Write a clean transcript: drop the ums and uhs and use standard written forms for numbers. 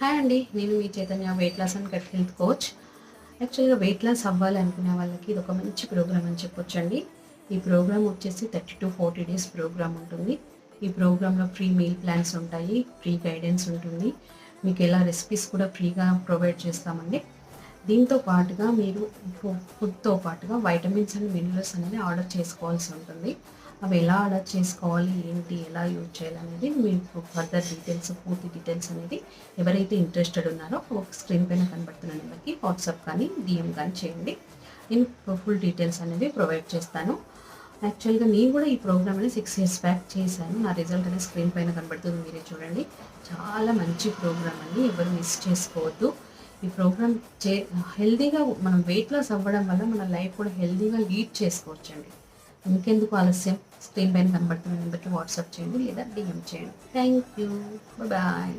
Hi అండి. నేను మీ Chaitanya weight loss and gut health coach. యాక్చువల్‌గా వెయిట్ లాస్ అవ్వాలి అనుకునే వాళ్ళకి ఇదొక మంచి ప్రోగ్రామ్ అని చెప్పొచ్చండి. ఈ ప్రోగ్రామ్ వచ్చేసి 30-40 డేస్ ప్రోగ్రామ్ ఉంటుంది. ఈ ప్రోగ్రామ్‌లో ఫ్రీ మీల్ ప్లాన్స్ ఉంటాయి. ఫ్రీ గైడెన్స్ ఉంటుంది. మీకు ఎలా రెసిపీస్ కూడా ఫ్రీగా ప్రొవైడ్ చేస్తామండి. దీంతో పాటుగా మీరు ఫుడ్‌తో పాటుగా వైటమిన్స్ అండ్ మినరల్స్ అనేది ఆర్డర్ చేసుకోవాల్సి ఉంటుంది. అవి ఎలా ఆర్డర్ చేసుకోవాలి, ఏంటి, ఎలా యూజ్ చేయాలనేది మీకు ఫర్దర్ డీటెయిల్స్, పూర్తి డీటెయిల్స్ అనేది ఎవరైతే ఇంట్రెస్టెడ్ ఉన్నారో ఒక స్క్రీన్ పైన కనబడుతున్న నెంబర్కి వాట్సాప్ కానీ, డీఎం కానీ చేయండి. నేను ఫుల్ డీటెయిల్స్ అనేవి ప్రొవైడ్ చేస్తాను. యాక్చువల్‌గా నేను కూడా ఈ ప్రోగ్రామ్ అనేది 6 ఇయర్స్ బ్యాక్ చేశాను. నా రిజల్ట్ అనేది స్క్రీన్ పైన కనబడుతుంది, మీరే చూడండి. చాలా మంచి ప్రోగ్రామ్ అండి. ఎవరు మిస్ చేసుకోవద్దు. ఈ ప్రోగ్రామ్ హెల్తీగా మనం వెయిట్ లాస్ అవ్వడం వల్ల మన లైఫ్ కూడా హెల్తీగా లీడ్ చేసుకోవచ్చండి. ఇంకెందుకు ఆలస్యం, స్క్రీన్ పైన కనబడుతున్న నెంబర్కి వాట్సాప్ చేయండి లేదా డీఎం చేయండి. Thank you. బాయ్.